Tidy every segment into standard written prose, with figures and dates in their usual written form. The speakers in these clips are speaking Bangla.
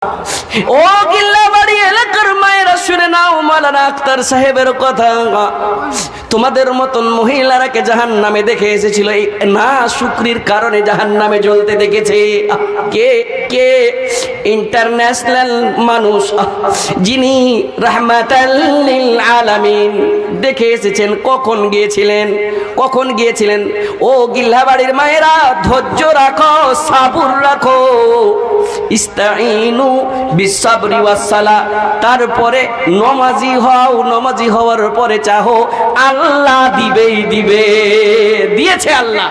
ও গিল্লাবাড়ি এলাকার মায়েরা শুনে নাও, মাওলানা আক্তার সাহেবের কথা। তোমাদের মতন মহিলারাকে জাহান্নামে দেখে এসেছিল, এই না শুকরির কারণে জাহান্নামে জ্বলতে দেখেছে। কে কে? ইন্টারন্যাশনাল মানুষ, যিনি রাহমাতাল লিল আলামিন দেখে এসেছেন। কখন গিয়েছিলেন? কখন গিয়েছিলেন? ও গিল্লাবাড়ির মায়েরা, ধৈর্য রাখো, সাবুর রাখো। ইস্তাইনু বিসসাবরি ওয়াসসালাহ। তারপরে নমাজি হও, নমাজি হওয়ার পরে চাহো, আল্লাহ দিবেই দিবে। দিয়েছে আল্লাহ।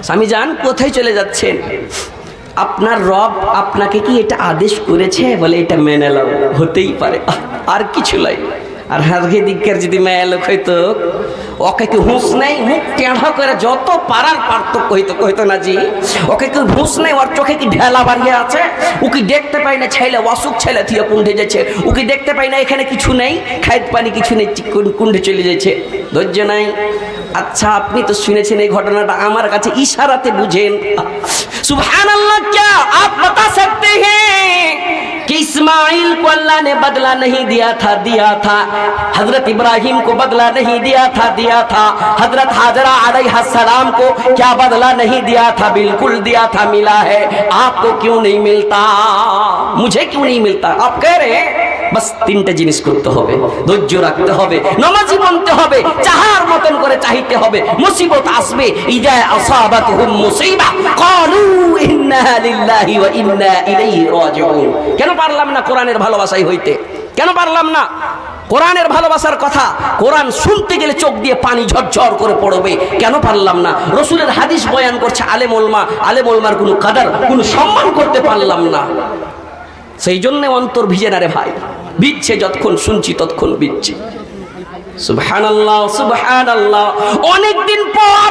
স্বামী জান, কোথায় চলে যাচ্ছেন? আপনার রব আপনাকে কি এটা আদেশ করেছে? বলে এটা মেনে নাও। হতেই পারে, আর কিছু নাই। আর হাজকে দিককার যদি মেয়ে লোক হইতো, ওকে কি হুঁশ নেই? মুখ টেঁড়া করে যত পারার পার্থক্য হইতো না জি। ওকে কি হুঁশ নেই? ওর চোখে কি ঢেলা বাড়িয়ে আছে? ও কি দেখতে পাই না ছেলে অসুখ ছেলে থিয়ে কুণ্ঠে যাচ্ছে? ও কি দেখতে পাই না এখানে কিছু নেই, খাইত পানি কিছু নেই, কুণ্ঠে চলে যাচ্ছে? ধৈর্য নাই। আচ্ছা, আপনি তো শুনেছেন এই ঘটনাটা, আমার কাছে ইশারাতে বুঝেন। সুবহানাল্লাহ, क्या आप बता सकते हैं कि इस्माइल को अल्लाह ने बदला नहीं दिया था, हजरत इब्राहिम को बदला नहीं दिया था, हजरत हाजरा अलैहा सलाम को क्या बदला नहीं दिया था? बिल्कुल दिया था, मिला है। आपको क्यों नहीं मिलता? मुझे क्यों नहीं मिलता? आप कह रहे हैं बस তিনটা জিনিস করতে হবে, ধৈর্য রাখতে হবে, নামাজি বনতে হবে, চাহার মতন করে চাইতে হবে। মুসিবত আসবে, ইজা আসাবাতহুম মুসিবা ক্বালু ইন্না লিল্লাহি ওয়া ইন্না ইলাইহি রাজিউন। কেন পারলাম না কোরআনের ভালোবাসাই হইতে? কেন পারলাম না? কোরআনের ভালোবাসার কথা, কোরআন শুনতে গেলে চোখ দিয়ে পানি ঝরঝর করে পড়বে। কেন পারলাম না? রসুলের হাদিস বয়ান করছে আলেম ওলামা, আলেম ওলামার কোনো কাদার, কোনো সম্মান করতে পারলাম না। সেই জন্য অন্তর ভিজে না রে ভাই, ভিজছে যতক্ষণ শুনছি ততক্ষণ ভিজছে। সুবহানাল্লাহ, সুবহানাল্লাহ। অনেকদিন পর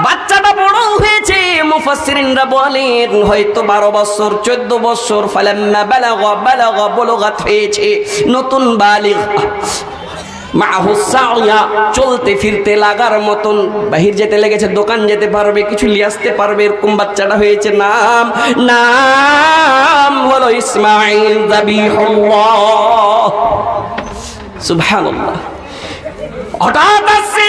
বাচ্চাটা বড় হয়েছে। মুফাসসিরিনরা বলেন হয়তো 12 বছর 14 বছর। ফালাম্মা বালাগা বুলুগাত হয়েছে, নতুন বালিগ। মাহু সাইয়া, চলতে ফিরতে লাগার মতন, বাহির যেতে লেগেছে, দোকান যেতে পারবে, কিছু নিয়ে আসতে পারবে, এরকম বাচ্চাটা হয়েছে। নাম হলো ইসমাঈল যাবিহুল্লাহ। সুবহানাল্লাহ। হঠাৎ আসছে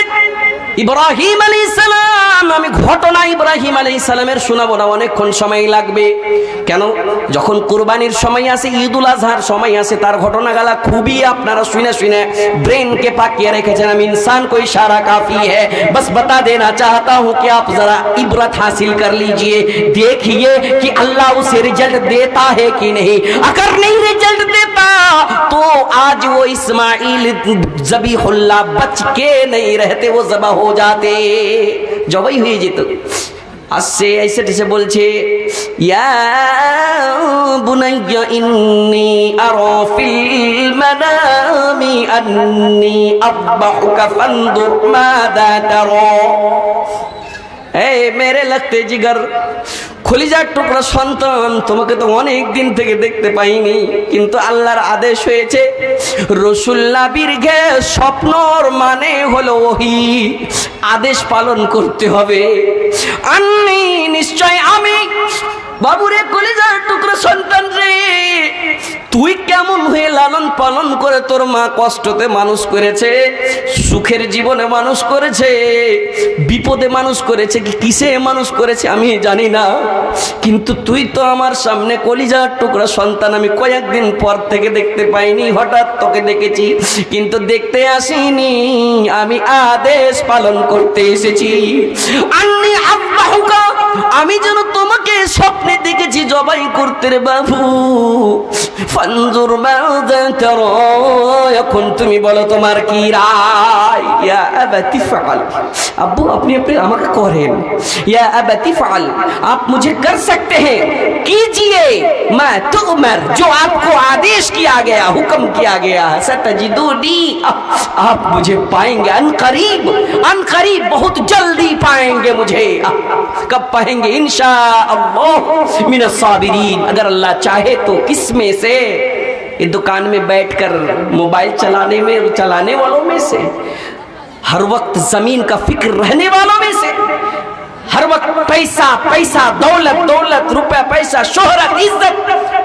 ইব্রাহিম আলাইহিস সালাম। আমি ঘটনা ইব্রাহিম আলাইহিস সালামের শোনাবো না, অনেকক্ষণ সময় লাগবে। কেন? যখন কুরবানির সময় আসে, ঈদুল আজহার সময় আসে, তার ঘটনাগুলা খুবই আপনারা শুনে শুনে ব্রেনকে পাকিয়ে রেখেছেন। আমি इंसान को इशारा काफी है, बस बता देना चाहता हूं कि आप जरा इबरत हासिल कर लीजिए, देखिए कि अल्लाह उसे रिजल्ट देता है कि नहीं। अगर नहीं रिजल्ट देता तो आज वो इस्माइल ज़बीहुल्लाह बच के नहीं रहते, वो ज़बह हो जाते, জবাই হয়ে যেত। আসছে এসে বলছে, ইয়া বুনাইয়া ইন্নী আরা ফিল মানামি আন্নী আযবাহুকা ফানদুর মাযা তারা। এই মেরে লাগতে জিগার, খলিজার টুকরা সন্তান, তোমাকে তো অনেক দিন থেকে দেখতে পাইনি, কিন্তু আল্লাহর আদেশ হয়েছে রাসূল নবীর গে স্বপ্নর মানে হলো ওহী, আদেশ পালন করতে হবে। আন্নি, নিশ্চয় আমি। বাবুরে, কলিজার টুকরা সন্তান রে, তুই কেমন হয়ে লালন পালন করে তোর মা কষ্টতে মানুষ করেছে, সুখের জীবনে মানুষ করেছে, বিপদে মানুষ করেছে, কি কিসে মানুষ করেছে আমি জানি না, কিন্তু তুই তো আমার সামনে কলিজার টুকরা সন্তান। আমি কয়েকদিন পর থেকে দেখতে পাইনি, হঠাৎ তোকে দেখেছি, কিন্তু দেখতে আসিনি, আমি আদেশ পালন করতে এসেছি। আন্নি আযবাহুকা, আমি যেন তোমাকে স্বপ্নে দেখেছি জবাই করতে রে বাবু। ফানজুর মাযা তারা, এখন তুমি বলো তোমার কি রায়। ইয়া আবাতি ফাআল, আব্বু আপনি আমাকে করেন। ইয়া আবাতি ফাআল, आप मुझे कर सकते हैं, कीजिए। मैं तुमर, जो आपको आदेश किया गया, हुक्म किया गया, सतजिदुनी, आप मुझे पाएंगे अन करीब, बहुत जल्दी पाएंगे मुझे। कब पाएंगे? इंशाअल्लाह मिनस साबिरीन, अगर अल्लाह चाहे तो। किस में से? ये दुकान में बैठकर मोबाइल चलाने वालों में से, हर वक्त जमीन का फिक्र रहने वालों में से, हर वक्त पैसा पैसा, दौलत दौलत, रुपया पैसा, शोहरत, इज्जत,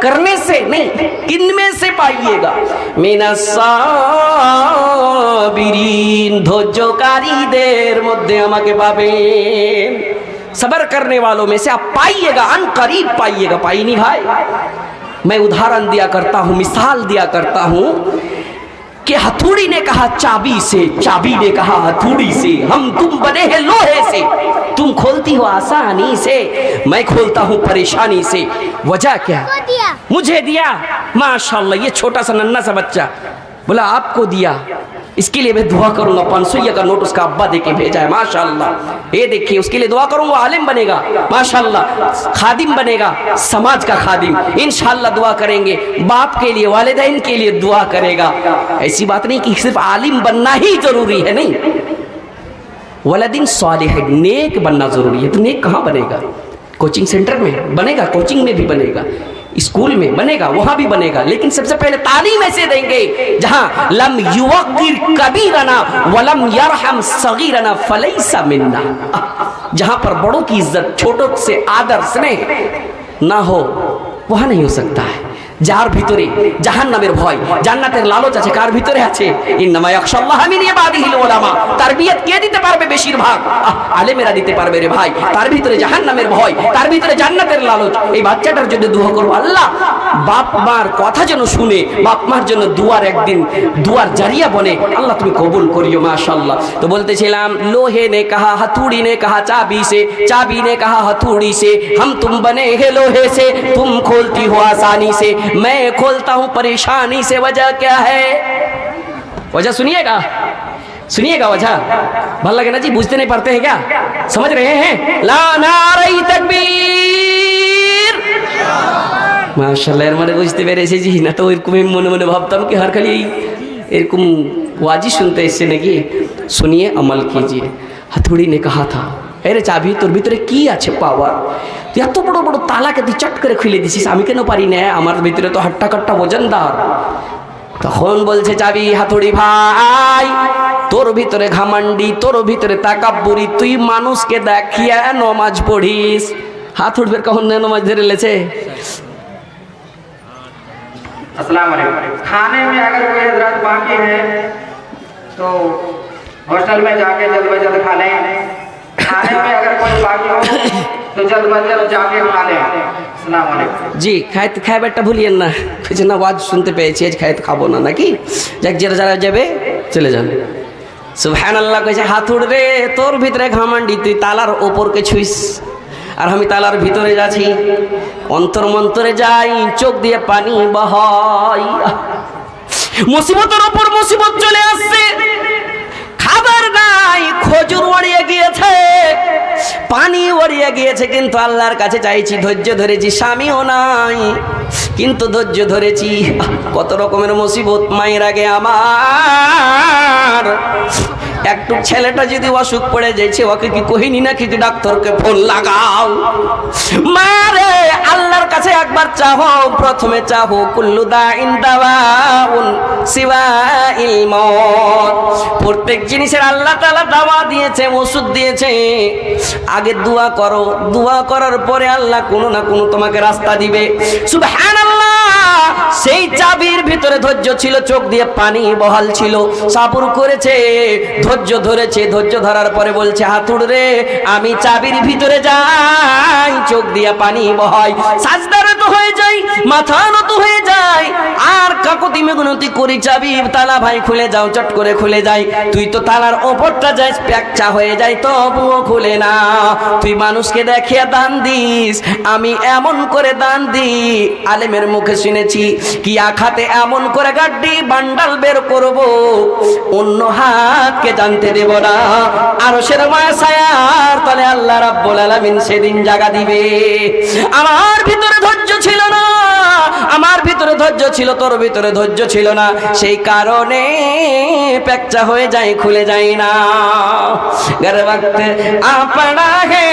करने से नहीं, किनमें से पाइएगा? मिनास्साबिरीन, ধৈর্যকারীদের মধ্যে আমাকে পাবেন। सबर करने वालों में से आप पाइएगा, अन करीब पाइएगा। पाई नहीं भाई? मैं उदाहरण दिया करता हूँ, मिसाल दिया करता हूँ कि हथौड़ी ने कहा चाबी से, चाबी ने कहा हथौड़ी से, हम तुम बने हैं लोहे से, तुम खोलती हो आसानी से, मैं खोलता हूँ परेशानी से। वजह क्या? मुझे दिया। माशाल्लाह, ये छोटा सा नन्हा सा बच्चा बोला आपको दिया, इसके लिए मैं दुआ करूंगा। 500 का नोट उसका अब्बा देके भेजा है, माशाल्लाह। ये देखिए, उसके लिए दुआ करूंगा, आलिम बनेगा माशाल्लाह, खादिम बनेगा, समाज का खादिम इंशाल्लाह दुआ करेंगे। बाप के लिए, वालिदैन के लिए दुआ करेगा। ऐसी बात नहीं कि सिर्फ आलिम बनना ही जरूरी है, नहीं, वलदिन सालिह, नेक बनना जरूरी है। तो नेक कहाँ बनेगा? कोचिंग सेंटर में बनेगा, कोचिंग में भी बनेगा, स्कूल में बनेगा, वहां भी बनेगा, लेकिन सबसे पहले तालीम ऐसे देंगे जहां लम युवक्किर कबीरना वलम यरहम सगीरना फलैसा मिन्ना, जहां पर बड़ों की इज्जत, छोटों से आदर स्नेह ना हो, वहां नहीं हो सकता है। যার ভিতরে জাহান্নামের ভয়, জান্নাতের লালচ আছে, কার ভিতরে আছে? ইন্নামা ইয়াখশাল্লাহ মিন ইবাদিহিল উলামা। তারবিয়ত কে দিতে পারবে বেশিরভাগ? আলেমেরা দিতে পারবে রে ভাই। তার ভিতরে জাহান্নামের ভয়, তার ভিতরে জান্নাতের লালচ। এই বাচ্চাটার জন্য দোয়া করব, আল্লাহ বাপ মার কথা যেন শুনে, বাপ মার জন্য দুয়ার একদিন দুয়ার জারিয়া বনে, আল্লাহ তুমি কবুল করিও মাশাআল্লাহ। তো বলতেছিলাম, লোহে ने कहा हथौड़ी ने कहा चाबी से, चाबी ने कहा हथौड़ी से, हम तुम बने हैं लोहे से, तुम खोलती हो आसानी से, मैं खोलता हूं परेशानी से। वजह क्या है? वजह सुनिएगा, सुनिएगा वजह। भल लगे ना जी? बुझते नहीं पाते हैं क्या? समझ रहे हैं? ला नारे तकबीर, माशाल्लाह। এর মানে বুঝতে পেরেছি জি, না তো এরকম মনে মনে ভাবতাম কি हर খালি এরকম ওয়াজি শুনতে এসছে নাকি। सुनिए, अमल कीजिए। हथौड़ी ने कहा था, अरे चाबी তোর ভিতরে কি আছে পাওয়ার? তুই এত বড় বড় তালাকে তুই চট করে খুলে দিছিস, আমি কেন পারি না? আমার ভিতরে তো হাট্টা কাট্টা ওজনদার। তখন বলছে চাবি, হাতুড়ি ভাই, তোর ভিতরে ঘামান্ডি, তোর ভিতরে তাকাব্বুরি, তুই মানুষকে দেখিয়া নমাজ পড়িস। হাতুড়ি বের কখন নমাজ ধরে লেছে। अस्सलाम वालेकुम। खाने में अगर कोई हजरत बाकी है तो हॉस्टल में जाके जल्द से जल्द खा लें। खाने में अगर कोई बाकी हो तो जल्द से जल्द जाके खा लें। अस्सलाम वालेकुम। জি, খাইতে খাইবারটা ভুলিয়েন না। কিছু না, ওয়াজ শুনতে পেয়েছি, আজ খাইতে খাবো না নাকি? যাক, যারা যারা যাবে চলে যান। সুবহানাল্লাহ কইছে, হাতুড় রে, তোর ভিতরে ঘামান্ডি, তুই তালার ওপরকে ছুঁইস, আর আমি তালার ভিতরে যাচ্ছি, অন্তর মন্তরে যাই, চোখ দিয়ে পানি বহাই। মুসিবতের ওপর মুসিবত চলে আসছে, খাবার নাই, খজুর ওড়িয়ে গিয়েছে, পানি ওড়িয়ে গিয়েছে, কিন্তু আল্লাহর কাছে চাইছি, ধৈর্য ধরেছি, স্বামীও নাই কিন্তু ধৈর্য ধরেছি। কত রকমের মুসিবত মায়ের আগে আমার। একটু ছেলেটা যদি অসুখ পড়ে যাইছে, ওকে কি কহিনি না কিন্তু ডাক্তারকে ফোন লাগাও। মারে, আল্লাহর কাছে একবার চাহো, প্রথমে চাহো, কুল্লু দাইন দাওয়াউন সিওয়াইল মউত। প্রত্যেক জিনিসের আল্লাহ তাআলা দাওয়া দিয়েছে, ওষুধ দিয়েছে। আগে দোয়া করো, দোয়া করার পরে আল্লাহ কোনো না কোনো তোমাকে রাস্তা দিবে। সুবহানাল্লাহ। সেই চাবির ভিতরে ধৈর্য ছিল, চোখ দিয়ে পানি বহাল ছিল, সাবুর করেছে, ধৈর্য ধরেছে। ধৈর্য ধরার পরে বলছে, হাতুড় রে, আমি চাবির ভিতরে যাই, চোখ দিয়ে পানি বহাই, সাজদারে তো হয়ে যাই, মাথা নত হয়ে যায়, আর কাকুতি মিনতি করি, চাবি তালা ভাই খুলে যাও, চট করে খুলে যায়। তুই তো তালার ওপরটা যাই, প্যাকচা হয়ে যায়, তবুও খুলে না। তুই মানুষকে দেখিয়ে দান দিস, আমি এমন করে দান দি, আলেমের মুখে শুনেছি, কি আখাতে এমন করে গাড্ডি বান্ডাল বের করব, অন্য হাতকে জানতে দেব না। আরশের ছায়ার তলে আল্লাহ রাব্বুল আলামিন সেদিন জায়গা দিবে। আমার ভিতরে ধৈর্য ছিল না, আমার ভিতরে ধৈর্য ছিল, তোর ভিতরে ধৈর্য ছিল না, সেই কারণে প্যাকচা হয়ে যায়, খুলে যায় না। घर वक्त आ पड़ा है,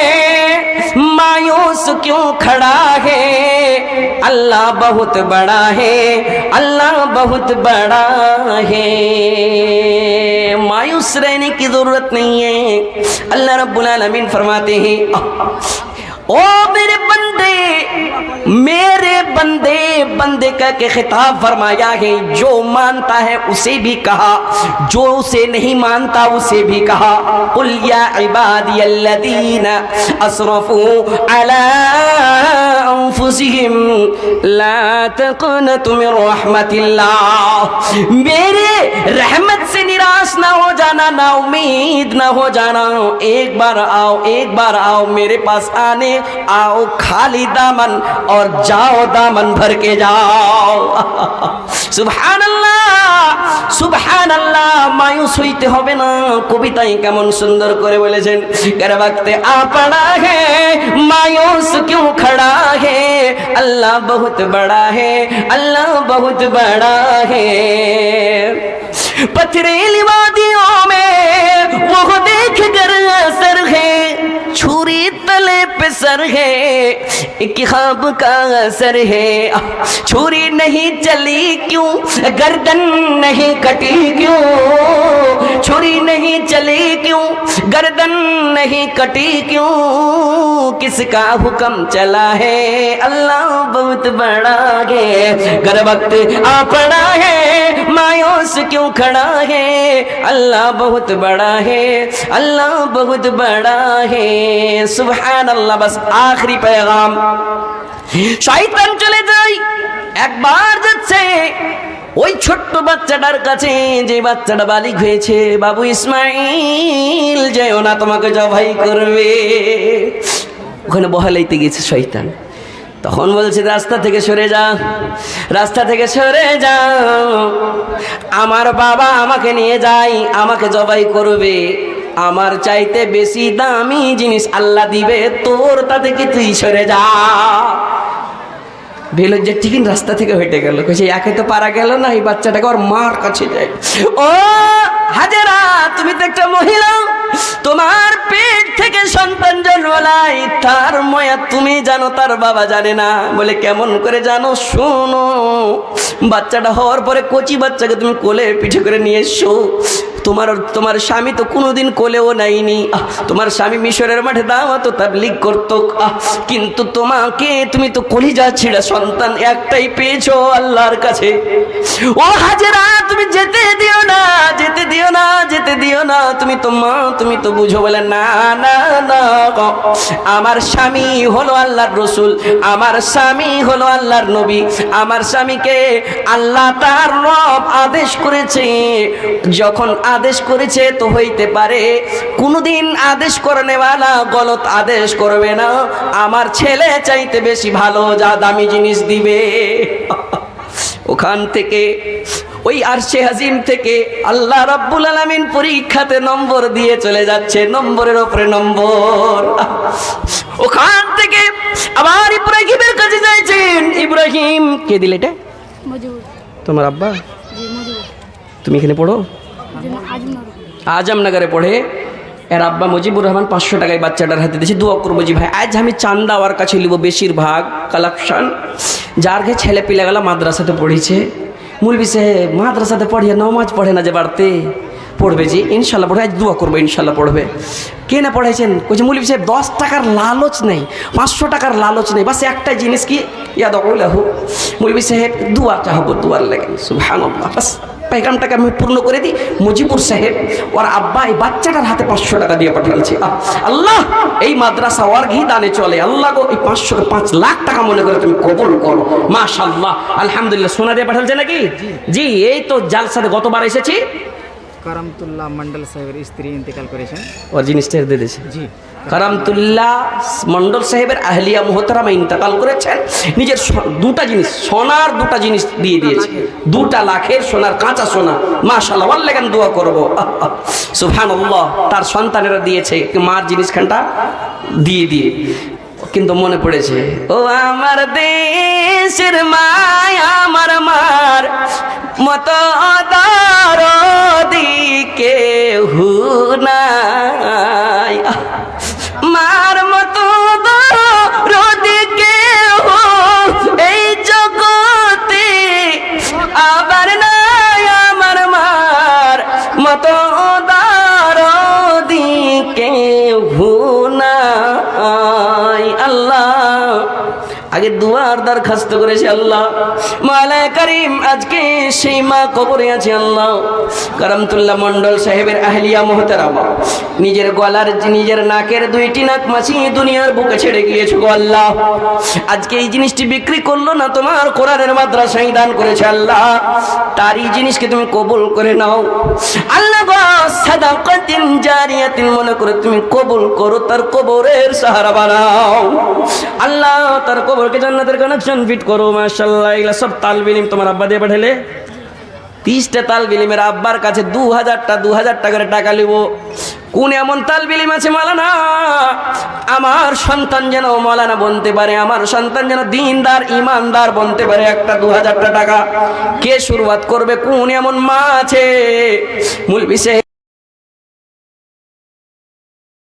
मायूस क्यों खड़ा है, अल्लाह बहुत बड़ा है, अल्लाह बहुत बड़ा है। मायूस रहने की जरूरत नहीं है। अल्लाह रब्बुल आलमीन फरमाते हैं, ओ मेरे बंदे बंदे का के खिताब फरमाया है। जो मानता है उसे भी कहा, जो उसे नहीं मानता उसे भी कहा। कुल या इबादियल्लज़ीना असरफू अला अंफुसिहिम ला तक़नतु मिन रहमतिल्लाह। मेरे रहमत से निराश ना हो जाना, ना उम्मीद ना हो जाना। एक बार आओ मेरे पास आने आओ, खाली दामन और जाओ दामन भर के जाओ। সুবহান আল্লাহ। মায়ুস হইতে হবে না। কবিতায় কেমন সুন্দর করে বলেছেন, कर वक्त आ पड़ा है मायूस क्यों खड़ा है, अल्लाह बहुत बड़ा है, अल्लाह बहुत बड़ा है। पथरीली वादियों में वो देख कर असर है, छुरी तले पे सर है, एक ख्वाब का असर है। छुरी नहीं चली क्यों, गर्दन नहीं कटी क्यों, छुरी नहीं चली क्यों, गर्दन नहीं कटी क्यों, किसका हुक्म चला है, अल्लाह बहुत बड़ा है। कर वक्त आ पड़ा है मायूस क्यों खड़ा है, अल्लाह बहुत बड़ा है, अल्लाह बहुत बड़ा है। सुभान अल्लाह। बस आखिरी पैगाम, শয়তান চলে যায়, একবার যাচ্ছে ওই ছোট্ট বাচ্চাটার কাছে, যে বাচ্চাটা বালিগ হয়েছে, বাবু ইসমাইল যেও না, তোমাকে জবাই করবে। ওখানে বহালাইতে গেছে শয়তান। তখন বলছে রাস্তা থেকে সরে যা, রাস্তা থেকে সরে যা, আমার বাবা আমাকে নিয়ে যায়, আমাকে জবাই করবে। আমার চাইতে বেশি দামি জিনিস আল্লাহ দিবে তোর, তা থেকে তুই সরে যা। বেলজ্জার ঠিক রাস্তা থেকে হেঁটে গেল। কইছে একে তো পারা গেল না, এই বাচ্চাটাকে ওর মার কাছে যায়। ও হাজেরা, তুমি তো একটা মহিলা, তোমার পেট থেকে সন্তান জন্মালাই, তার মায়া তুমি জানো, তার বাবা জানে না। বলে কেমন করে জানো? শোনো, বাচ্চাটা হওয়ার পরে কচি বাচ্চাকে তুমি কোলে পিঠে করে নিয়ে এসো। তোমার স্বামী তো কোনোদিন কোলেও নেয়নি। তোমার স্বামী মিশরের মাঠে দাওয়াত তাবলীগ করতো, কিন্তু তুমি তো কলিজা ছিঁড়া সন্তান একটাই পেয়েছো আল্লাহর কাছে। ও হাজেরা, তুমি যেতে দিও না, যেতে দিও না, যেতে দিও না, তুমি তো মা, তুমি তো বুঝো। বলে না না না, আমার স্বামী হলো আল্লাহর রসুল, আমার স্বামী হলো আল্লাহর নবী, আমার স্বামীকে আল্লাহ তার রব আদেশ করেছে। যখন আদেশ করেছে তো হইতে পারে কোনদিন আদেশ করনেওয়ালা গলত আদেশ করবে না। আমার ছেলে চাইতে বেশি ভালো, যা দামি জিনিস দিবে। ওখান থেকে ওই আরশে আজিম থেকে আল্লাহ রাব্বুল আলামিন পরীক্ষাতে নম্বর দিয়ে চলে যাচ্ছে, নম্বরের উপরে নম্বর। ওখান থেকে আবার ইব্রাহিমের কাছে যাইছেন। ইব্রাহিম কে দিলে এটা? তোমার আব্বা? তুমি এখানে পড়ো? আজমনগরে পড়ে। এর আব্বা মুজিবুর রহমান 500 টাকায় বাচ্চাটার হাতে দিয়েছে। দোয়া করবো জি ভাই, আজ আমি চান্দা ওর কাছে নিব বেশিরভাগ কালেকশন। যার ঘরে ছেলে পিলেগুলা মাদ্রাসাতে পড়েছে, মুলবি সাহেব মাদ্রাসাতে পড়িয়ে নামাজ পড়ে না যে বাড়তে পড়বে জি, ইনশাল্লাহ পড়বে। আজ দোয়া করবো ইনশাল্লাহ পড়বে। কে না পড়াইছেন? কইছে মুলবি সাহেব 10 টাকার লালচ নেই, 500 টাকার লালচ নেই, বাস একটাই জিনিস কি ইয়াদুল্লাহু। মুলবি সাহেব দোয়া চাহবো, দুয়ার লাগে। সুবহানাল্লাহ। বাস पैगामটাকে আমি পূর্ণ করে দিই। মুজিবুর সাহেব ওর আব্বা এই বাচ্চাটার হাতে 500 টাকা দিয়ে পাঠালছে। আল্লাহ এই মাদ্রাসা ওর ঘি দানে চলে, আল্লাহ গো এই 500 5 লাখ টাকা মনে করে তুমি কবুল করো। মাশাআল্লাহ, আলহামদুলিল্লাহ। সোনা দিয়ে পাঠালছে নাকি? জি, এই তো জালসাতে গতবার এসেছি। কারামতুল্লাহ মন্ডল সাহেবের স্ত্রী ইন্তেকাল করেছেন, ওর জিনিসটা দিয়ে দিয়েছে। জি, কারামতুল্লাহ মন্ডল সাহেবের আহলিয়া মুহতারামা ইন্তেকাল করেছেন। নিজের দুটা জিনিস, সোনার দুটা জিনিস দিয়ে দিয়েছে, 2 লাখের সোনার কাঁচা সোনা। মাশাআল্লাহ, ওর লেগান দোয়া করবো। সুবহানাল্লাহ। তার সন্তানেরা দিয়েছে, মার জিনিসখানটা দিয়ে কিন্তু মনে পড়েছে, ও আমার দেশের মায়া, আমার মার মতো দরদি কেহু নাই, মার মতো দরদি কেহু এই জগতে আবার নাই, আমার মার মতো দরদি কেহু নাই। আল্লাহ তোমার দরখাস্ত করেছে আল্লাহ। মাওলানা কারীম আজকে সেই মা কবরে আছে আল্লাহ। কারামতুল্লাহ মন্ডল সাহেবের আহলিয়া মুহতারামা নিজের গলার নিজের নাকের দুইটি নাক মাছি দুনিয়ার বুকে ছেড়ে গিয়েছে গো আল্লাহ। আজকে এই জিনিসটি বিক্রি করলো না, তোমার কোরআনের মাদ্রাসায় দান করেছে আল্লাহ। তার এই জিনিসকে তুমি কবুল করে নাও আল্লাহ গো। সাদাকাতিন জারিয়াতিন মনে করে তুমি কবুল করো, তার কবরের সাহারা বানাও আল্লাহ। তার কবরকে জান্নাতের কানেকশন ফিট করো মাশাআল্লাহ। এগুলা সব তালবে ইলম তোমার আব্বা দিয়ে পাঠালে। 30টা তালবে ইলমের আব্বার কাছে 2000 টাকা করে টাকা লিব। কোন এমন তালবে ইলম আছে মাওলানা, আমার সন্তান যেন মাওলানা বনতে পারে, আমার সন্তান যেন দিনদার ইমানদার বনতে পারে, একটা 2000 টাকা কে শুরুয়াত করবে? কোন এমন মা আছে? মূল বিষয়